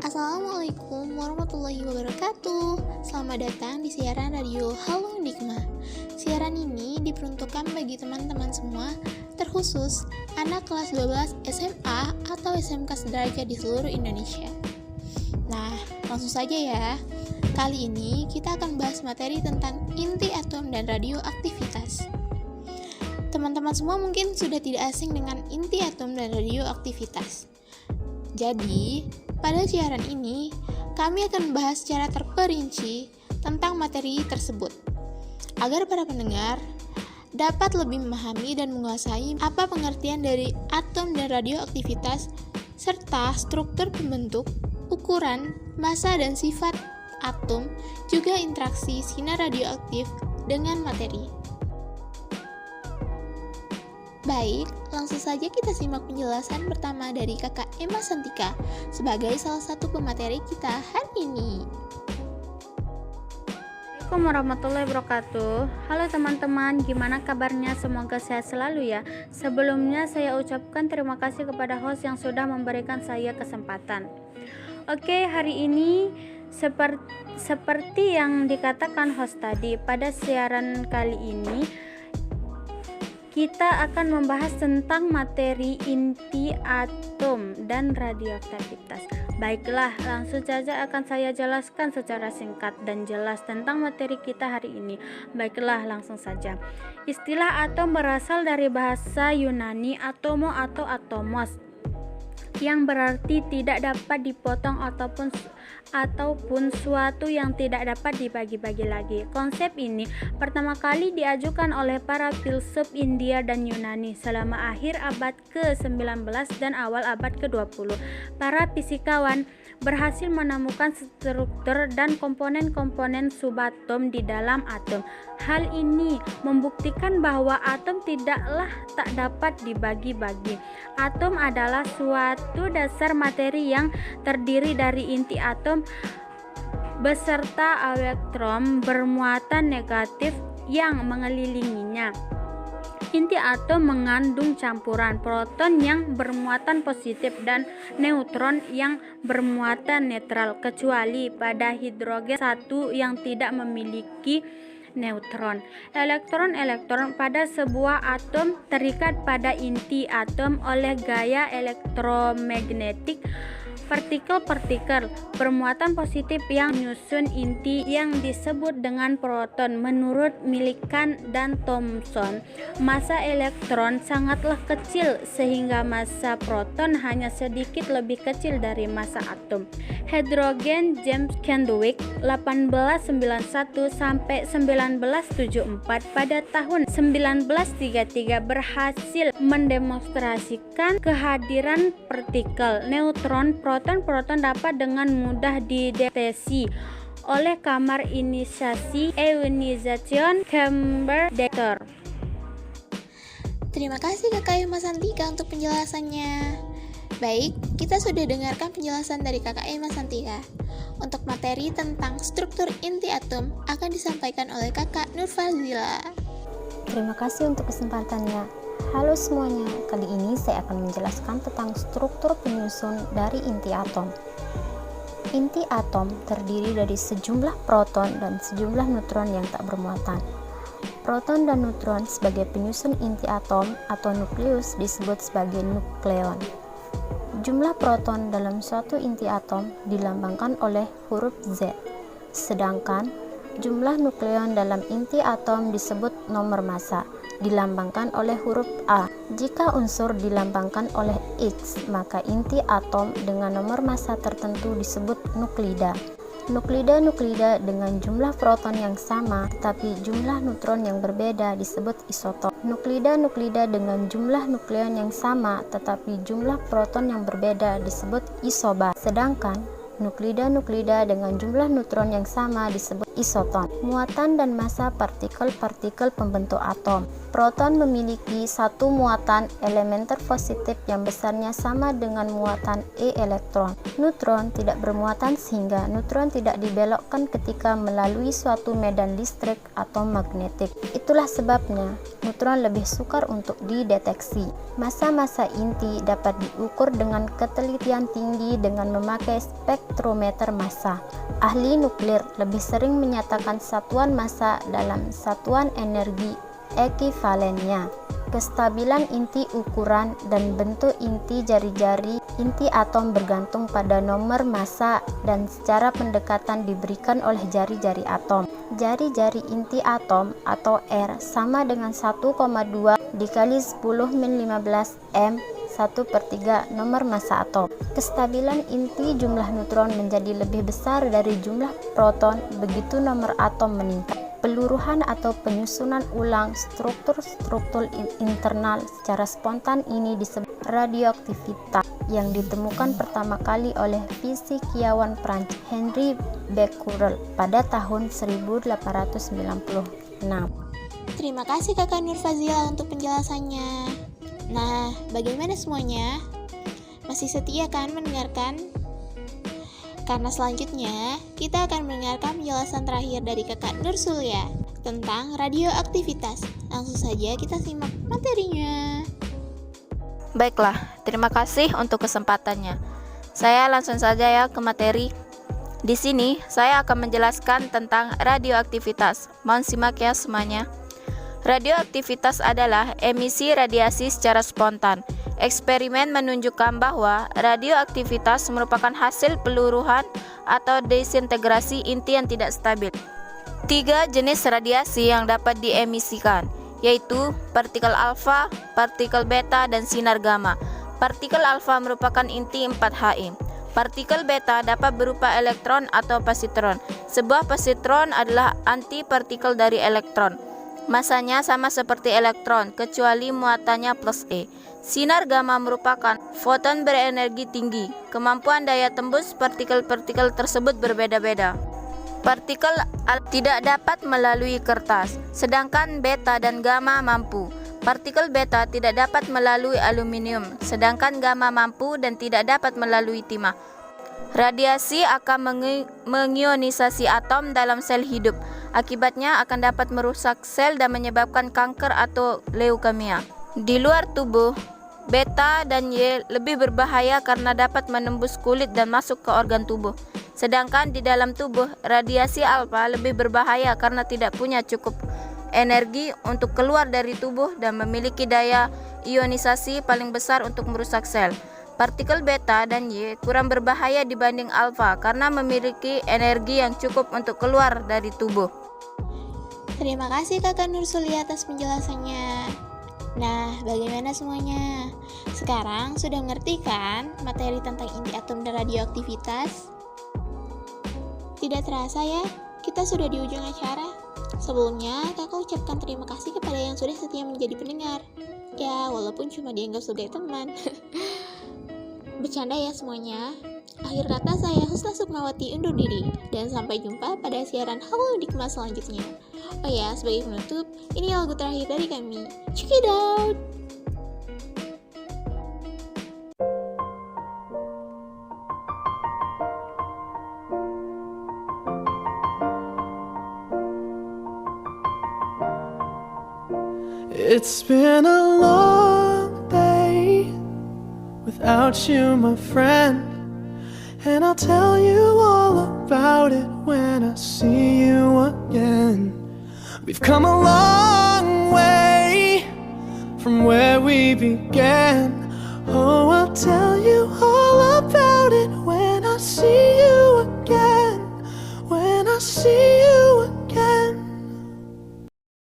Assalamualaikum warahmatullahi wabarakatuh. Selamat datang di siaran radio Halo Nikma. Siaran ini diperuntukkan bagi teman-teman semua, terkhusus anak kelas 12 SMA atau SMK sederajat di seluruh Indonesia. Nah, langsung saja ya. Kali ini kita akan bahas materi tentang inti atom dan radioaktivitas. Teman-teman semua mungkin sudah tidak asing dengan inti atom dan radioaktivitas. Jadi, pada siaran ini, kami akan membahas secara terperinci tentang materi tersebut, agar para pendengar dapat lebih memahami dan menguasai apa pengertian dari atom dan radioaktivitas, serta struktur pembentuk, ukuran, massa dan sifat atom, juga interaksi sinar radioaktif dengan materi. Baik, langsung saja kita simak penjelasan pertama dari Kakak Emma Santika sebagai salah satu pemateri kita hari ini. Assalamualaikum warahmatullahi wabarakatuh. Halo teman-teman, gimana kabarnya? Semoga sehat selalu ya. Sebelumnya saya ucapkan terima kasih kepada host yang sudah memberikan saya kesempatan. Oke, hari ini seperti yang dikatakan host tadi, pada siaran kali ini kita akan membahas tentang materi inti atom dan radioaktivitas. Baiklah, langsung saja akan saya jelaskan secara singkat dan jelas tentang materi kita hari ini. Baiklah, langsung saja. Istilah atom berasal dari bahasa Yunani atomo atau atomos, yang berarti tidak dapat dipotong ataupun suatu yang tidak dapat dibagi-bagi lagi. Konsep ini pertama kali diajukan oleh para filsuf India dan Yunani selama akhir abad ke-19 dan awal abad ke-20. Para fisikawan berhasil menemukan struktur dan komponen-komponen subatom di dalam atom. Hal ini membuktikan bahwa atom tidaklah tak dapat dibagi-bagi. Atom adalah suatu dasar materi yang terdiri dari inti atom beserta elektron bermuatan negatif yang mengelilinginya. Inti atom mengandung campuran proton yang bermuatan positif dan neutron yang bermuatan netral, kecuali pada hidrogen 1 yang tidak memiliki neutron. Elektron-elektron pada sebuah atom terikat pada inti atom oleh gaya elektromagnetik. Partikel-partikel bermuatan positif yang menyusun inti yang disebut dengan proton. Menurut Millikan dan Thomson, massa elektron sangatlah kecil sehingga massa proton hanya sedikit lebih kecil dari massa atom. Hidrogen James Chadwick 1891 sampai 1974 pada tahun 1933 berhasil mendemonstrasikan kehadiran partikel neutron. Proton dapat dengan mudah dideteksi oleh kamar ionizasi ionization chamber detector. Terima kasih Kakak Emma Santika untuk penjelasannya. Baik, kita sudah dengarkan penjelasan dari Kakak Emma Santika. Untuk materi tentang struktur inti atom akan disampaikan oleh Kakak Nurfazila. Terima kasih untuk kesempatannya. Halo semuanya, kali ini saya akan menjelaskan tentang struktur penyusun dari inti atom. Inti atom terdiri dari sejumlah proton dan sejumlah neutron yang tak bermuatan. Proton dan neutron sebagai penyusun inti atom atau nukleus disebut sebagai nukleon. Jumlah proton dalam suatu inti atom dilambangkan oleh huruf Z, sedangkan jumlah nukleon dalam inti atom disebut nomor massa, dilambangkan oleh huruf A. Jika unsur dilambangkan oleh X, maka inti atom dengan nomor massa tertentu disebut nuklida. Nuklida dengan jumlah proton yang sama tetapi jumlah neutron yang berbeda disebut isotop. Nuklida dengan jumlah nukleon yang sama tetapi jumlah proton yang berbeda disebut isobar. Sedangkan nuklida dengan jumlah neutron yang sama disebut isoton. Muatan dan massa partikel-partikel pembentuk atom. Proton memiliki satu muatan elementer positif yang besarnya sama dengan muatan E elektron. Neutron tidak bermuatan sehingga neutron tidak dibelokkan ketika melalui suatu medan listrik atau magnetik. Itulah sebabnya neutron lebih sukar untuk dideteksi. Massa-massa inti dapat diukur dengan ketelitian tinggi dengan memakai spektrometer massa. Ahli nuklir lebih sering menyatakan satuan massa dalam satuan energi ekuivalennya. Kestabilan inti ukuran dan bentuk inti jari-jari inti atom bergantung pada nomor massa dan secara pendekatan diberikan oleh jari-jari atom. Jari-jari inti atom atau R sama dengan 1,2 dikali 10⁻15 M 1/3 nomor massa atom. Kestabilan inti jumlah neutron menjadi lebih besar dari jumlah proton begitu nomor atom meningkat. Peluruhan atau penyusunan ulang struktur-struktur internal secara spontan ini disebut radioaktivitas, yang ditemukan pertama kali oleh fisikawan Prancis Henri Becquerel pada tahun 1896. Terima kasih Kakak Nur Fazila untuk penjelasannya. Nah, bagaimana semuanya? Masih setia kan mendengarkan? Karena selanjutnya, kita akan mendengarkan penjelasan terakhir dari Kakak Nur Sulia tentang radioaktivitas. Langsung saja kita simak materinya. Baiklah, terima kasih untuk kesempatannya. Saya langsung saja ya ke materi. Di sini, saya akan menjelaskan tentang radioaktivitas. Mohon simak ya semuanya. Radioaktivitas adalah emisi radiasi secara spontan. Eksperimen menunjukkan bahwa radioaktivitas merupakan hasil peluruhan atau desintegrasi inti yang tidak stabil. 3 jenis radiasi yang dapat diemisikan, yaitu partikel alfa, partikel beta, dan sinar gamma. Partikel alfa merupakan inti 4Hi. Partikel beta dapat berupa elektron atau positron. Sebuah positron adalah antipartikel dari elektron. Masanya sama seperti elektron, kecuali muatannya plus E. Sinar gamma merupakan foton berenergi tinggi. Kemampuan daya tembus partikel-partikel tersebut berbeda-beda. Partikel tidak dapat melalui kertas, sedangkan beta dan gamma mampu. Partikel beta tidak dapat melalui aluminium, sedangkan gamma mampu dan tidak dapat melalui timah. Radiasi akan mengionisasi atom dalam sel hidup. Akibatnya akan dapat merusak sel dan menyebabkan kanker atau leukemia. Di luar tubuh, beta dan Y lebih berbahaya karena dapat menembus kulit dan masuk ke organ tubuh. Sedangkan di dalam tubuh, radiasi alfa lebih berbahaya karena tidak punya cukup energi untuk keluar dari tubuh dan memiliki daya ionisasi paling besar untuk merusak sel. Partikel beta dan Y kurang berbahaya dibanding alfa karena memiliki energi yang cukup untuk keluar dari tubuh. Terima kasih Kakak Nur Sulia atas penjelasannya. Nah, bagaimana semuanya? Sekarang sudah mengerti kan materi tentang inti atom dan radioaktivitas? Tidak terasa ya, kita sudah di ujung acara. Sebelumnya, kakak ucapkan terima kasih kepada yang sudah setia menjadi pendengar. Ya, walaupun cuma dianggap sebagai teman. Bercanda ya semuanya. Akhir kata saya Husna Sukmawati undur diri. Dan sampai jumpa pada siaran Halo Dikma selanjutnya. Oh ya, sebagai penutup, ini lagu terakhir dari kami. Check it out! It's been a long day without you, my friend, and I'll tell you all about it when I see you again. We've come a long way from where we began. Oh, I'll tell you all about it when I see you again. When I see you